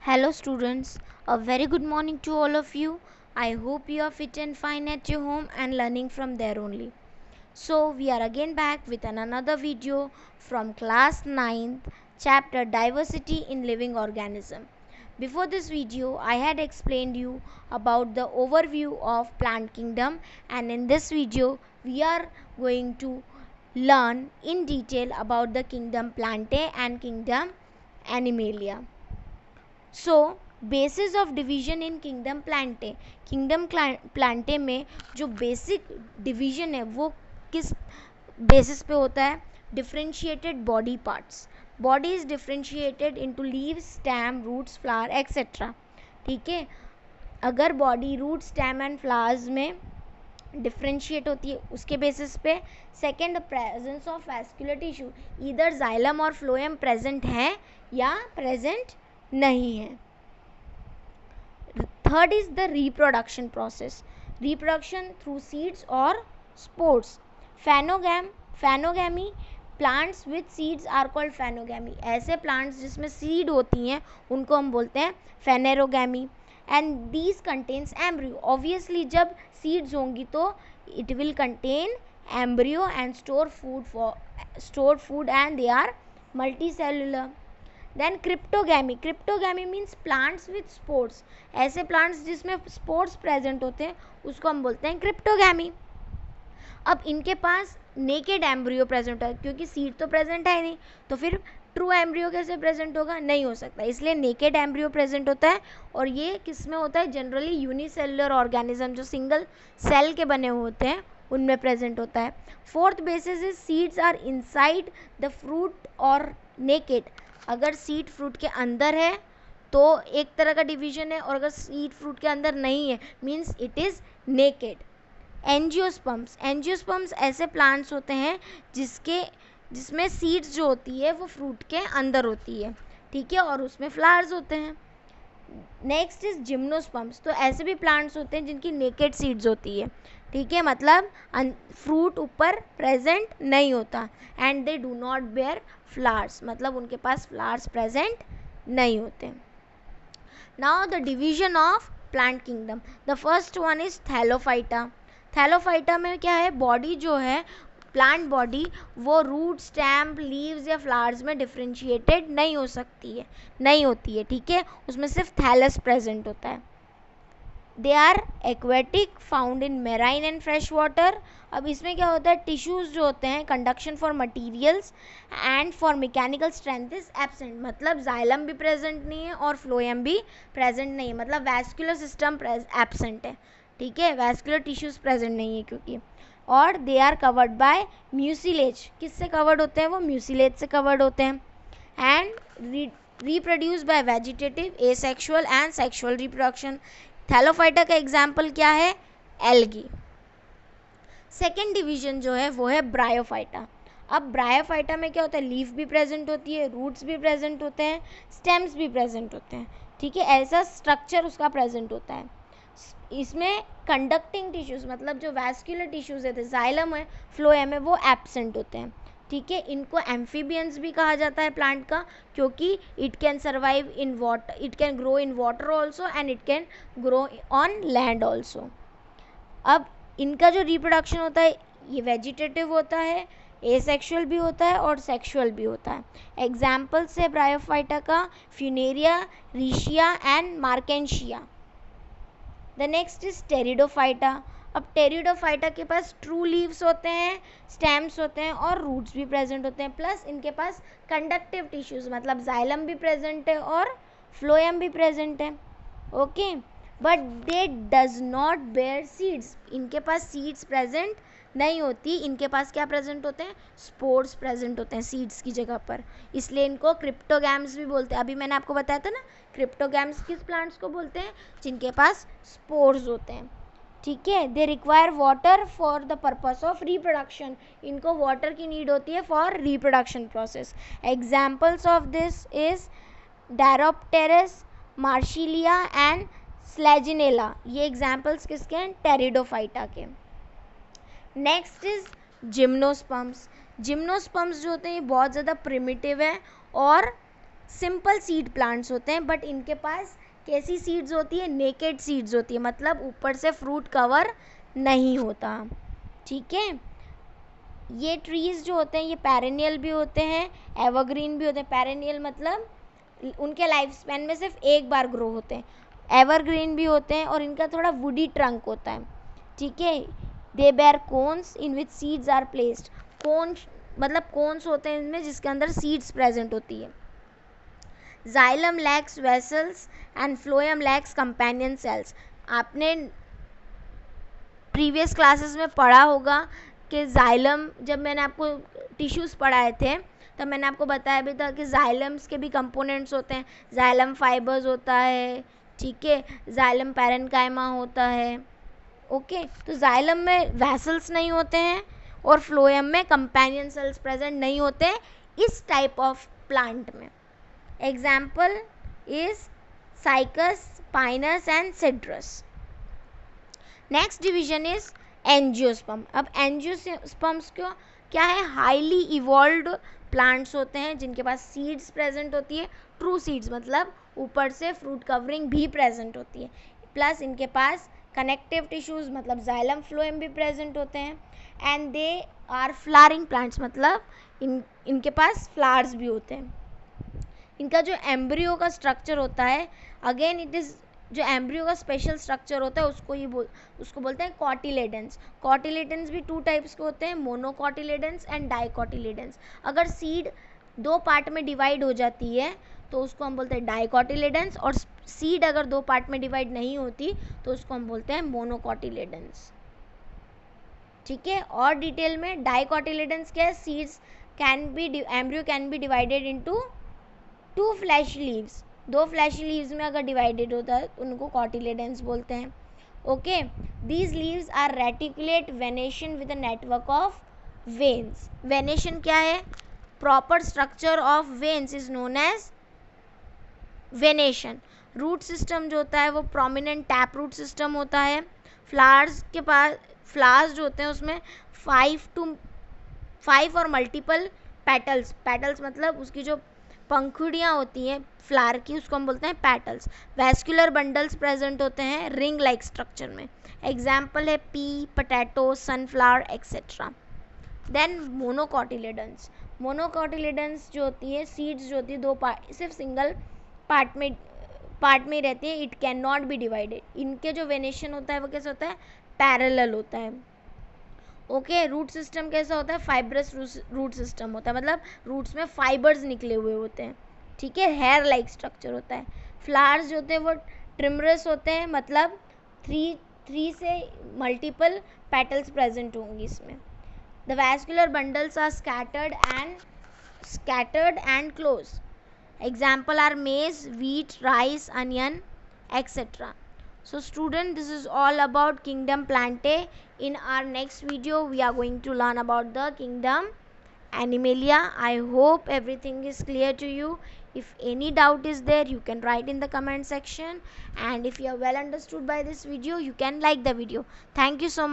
Hello, students. A very good morning to all of you. I hope you are fit and fine at your home and learning from there only. So, we are again back with another video from class 9th, chapter Diversity in Living Organism. Before this video, I had explained you about the overview of plant kingdom, and in this video, we are going to learn in detail about the kingdom Plantae and kingdom Animalia. So basis of division in kingdom Plantae में जो basic division है वो किस basis पे होता है? Differentiated body parts. Body is differentiated into leaves, stem, roots, flower etcetera. ठीक है, अगर body root, stem and flowers में डिफ्रेंशिएट होती है उसके बेसिस पे. Second, presence of vascular tissue, इधर जाइलम और फ्लोएम प्रेजेंट है या प्रेजेंट नहीं है. Third is the reproduction process, reproduction through seeds और spores. Phanerogamy, plants with seeds are called phanerogamy. ऐसे प्लांट्स जिसमें सीड होती हैं उनको हम बोलते हैं phanerogamy. And these contains embryo. Obviously जब सीड्स होंगी तो it will contain embryo and store food and they are multicellular. Then cryptogamy. Cryptogamy means plants with spores. ऐसे प्लांट्स जिसमें स्पोर्स प्रेजेंट होते हैं उसको हम बोलते हैं क्रिप्टोगैमी. अब इनके पास नेकेड एम्ब्रियो प्रेजेंट है क्योंकि सीड तो प्रेजेंट है नहीं, तो फिर ट्रू एम्ब्रियो कैसे प्रेजेंट होगा? नहीं हो सकता. इसलिए नेकेड एम्ब्रियो प्रेजेंट होता है. और ये किस में होता है? जनरली यूनिसेलुलर ऑर्गेनिज्म जो सिंगल सेल के बने हुए होते हैं उनमें प्रेजेंट होता है. Fourth basis is seeds are inside the fruit और नेकेड. अगर सीड फ्रूट के अंदर है तो एक तरह का डिवीजन है, और अगर सीड फ्रूट के अंदर नहीं है means it is naked. Angiosperms. Angiosperms ऐसे प्लांट्स होते हैं जिसमें सीड्स जो होती है वो फ्रूट के अंदर होती है. ठीक है, और उसमें फ्लावर्स होते हैं. Next is gymnosperms. तो ऐसे भी प्लांट्स होते हैं जिनकी नेकेड सीड्स होती है. ठीक है, मतलब फ्रूट ऊपर प्रेजेंट नहीं होता. And they do not bear flowers, मतलब उनके पास फ्लावर्स प्रेजेंट नहीं होते. Now the division of plant kingdom. The first one is thallophyta. Thallophyta में क्या है? बॉडी जो है प्लांट बॉडी वो रूट, स्टेम, लीव्स या फ्लावर्स में डिफ्रेंशिएटेड नहीं होती है. ठीक है, उसमें सिर्फ थैलस प्रेजेंट होता है. They are aquatic, found in marine and fresh water. अब इसमें क्या होता है? टिश्यूज जो होते हैं conduction for materials and for mechanical strength is absent. मतलब जाइलम भी प्रेजेंट नहीं है और फ्लोएम भी प्रेजेंट नहीं है, मतलब वैस्कुलर सिस्टम एब्सेंट है. ठीक है, वैस्कुलर टिश्यूज प्रेजेंट नहीं है क्योंकि. और they are covered by mucilage. किससे कवर्ड होते हैं वो? म्यूसिलेज से कवर्ड होते हैं. And reproduce by vegetative, asexual and sexual reproduction. Thallophyta का एग्जाम्पल क्या है? एल्गी. सेकेंड डिवीजन जो है वो है ब्रायोफाइटा. अब ब्रायोफाइटा में क्या होता है? लीफ भी प्रेजेंट होती है, रूट्स भी प्रेजेंट होते हैं, स्टेम्स भी प्रेजेंट होते हैं. ठीक है, ऐसा स्ट्रक्चर उसका प्रेजेंट होता है. इसमें कंडक्टिंग टिश्यूज मतलब जो वैस्कुलर टिश्यूज है, जाइलम है, फ्लोएम है, वो एब्सेंट होते हैं. ठीक है, इनको एम्फीबियंस भी कहा जाता है प्लांट का, क्योंकि it can survive in water, it can grow in water also and it can grow on land also. अब इनका जो रिप्रोडक्शन होता है ये वेजिटेटिव होता है, एसेक्सुअल भी होता है और सेक्सुअल भी होता है. एग्जाम्पल्स है ब्रायोफाइटा का funaria, riccia and marchantia. The next is pteridophyta. अब टेरिडोफाइटा के पास ट्रू लीव्स होते हैं, स्टेम्स होते हैं और रूट्स भी प्रेजेंट होते हैं. प्लस इनके पास कंडक्टिव टिश्यूज मतलब जाइलम भी प्रेजेंट है और फ्लोएम भी प्रेजेंट है. Okay, but they does not bear seeds. इनके पास सीड्स प्रेजेंट नहीं होती. इनके पास क्या प्रेजेंट होते हैं? स्पोर्स प्रेजेंट होते हैं सीड्स की जगह पर. इसलिए इनको क्रिप्टोगैम्स भी बोलते हैं. अभी मैंने आपको बताया था ना, क्रिप्टोगैम्स किस प्लांट्स को बोलते हैं? जिनके पास स्पोर्स होते हैं. ठीक है, they require water for the purpose of reproduction. इनको वाटर की नीड होती है for reproduction process. Examples of this is dryopteris, marsilea and selaginella. ये एग्जाम्पल्स किसके हैं? टेरिडोफाइटा के. Next is gymnosperms. जिम्नोस्पर्म्स जो होते हैं ये बहुत ज़्यादा प्रिमिटिव है और सिंपल सीड प्लांट्स होते हैं, बट इनके पास कैसी सीड्स होती है, नेकेड सीड्स होती है, मतलब ऊपर से फ्रूट कवर नहीं होता। ठीक है, ये ट्रीज जो होते हैं ये पेरेनियल भी होते हैं, एवरग्रीन भी होते हैं। पेरेनियल मतलब उनके लाइफ स्पैन में सिर्फ एक बार ग्रो होते हैं। एवरग्रीन भी होते हैं और इनका थोड़ा वुडी ट्रंक होता है। ठीक है, they bear cones in which seeds are placed. Cones मतलब कोन्स होते हैं इनमें जिसके अंदर सीड्स प्रेजेंट होती है। Xylem lacks vessels and phloem lacks companion cells. आपने प्रीवियस क्लासेस में पढ़ा होगा कि जाइलम, जब मैंने आपको टिश्यूज़ पढ़ाए थे तब मैंने आपको बताया भी था कि जाइलम्स के भी कंपोनेंट्स होते हैं। जाइलम फाइबर्स होता है, ठीक है, जाइलम पैरेन्काइमा होता है। ओके, तो जाइलम में वैसल्स नहीं होते हैं और फ्लोएम में कंपेनियन सेल्स प्रेजेंट नहीं होते इस टाइप ऑफ प्लांट में। Example is cycas, Pinus and citrus. Next division is angiosperm. अब एंजियोस्पर्म्स को क्या है, हाईली इवॉल्व्ड प्लांट्स होते हैं जिनके पास सीड्स प्रेजेंट होती है, ट्रू सीड्स मतलब ऊपर से फ्रूट कवरिंग भी प्रेजेंट होती है, प्लस इनके पास कनेक्टिव टिश्यूज मतलब जाइलम फ्लोएम भी प्रेजेंट होते हैं, and they are flowering plants मतलब इनके पास फ्लावर्स भी होते हैं। इनका जो एम्ब्रियो का स्ट्रक्चर होता है, अगेन इट इज़, जो एम्ब्रियो का स्पेशल स्ट्रक्चर होता है उसको बोलते हैं कॉटिलेडन्स। कॉटिलेडन्स भी टू टाइप्स के होते हैं, मोनोकॉटिलेडन्स एंड डाइकॉटिलेडन्स। अगर सीड दो पार्ट में डिवाइड हो जाती है तो उसको हम बोलते हैं डाइकॉटिलेडन्स, और सीड अगर दो पार्ट में डिवाइड नहीं होती तो उसको हम बोलते हैं मोनोकॉटिलेडन्स। ठीक है, और डिटेल में डाइकॉटिलेडन्स क्या है, seeds can be, embryo can be divided into two flash leaves. दो फ्लैश लीव्स में अगर डिवाइडेड होता है उनको कॉटिलेडन्स बोलते हैं। Okay, these leaves are reticulate venation with a network of veins. Venation क्या है, proper structure of veins is known as venation. Root system जो होता है वो प्रोमिनेंट टैप रूट सिस्टम होता है। फ्लावर्स के पास, फ्लावर्स जो होते हैं उसमें 5 और मल्टीपल पेटल्स मतलब उसकी जो पंखुड़ियाँ होती हैं फ्लावर की उसको हम बोलते हैं पेटल्स। वैस्कुलर बंडल्स प्रेजेंट होते हैं रिंग लाइक स्ट्रक्चर में। एग्जाम्पल है pea, potato, sunflower etcetera. Then monocotyledons. Monocotyledons जो होती है, सीड्स जो होती है दो पार्ट, सिर्फ सिंगल पार्ट में रहती है। It can not be divided. इनके जो वेनेशन होता है वो कैसे होता है, पैरेलल होता है। ओके, रूट सिस्टम कैसा होता है, फाइब्रस रूट सिस्टम होता है, मतलब रूट्स में फाइबर्स निकले हुए होते हैं। ठीक है, हेयर लाइक स्ट्रक्चर होता है। फ्लावर्स जो होते हैं वो ट्रिमरस होते हैं, मतलब थ्री से मल्टीपल पेटल्स प्रेजेंट होंगी इसमें। The vascular bundles are scattered and close. Example are maize, wheat, rice, onion, etc. So student, this is all about kingdom Plantae. In our next video we are going to learn about the kingdom Animalia. I hope everything is clear to you. If any doubt is there, you can write in the comment section, and if you are well understood by this video, you can like the video. Thank you so much.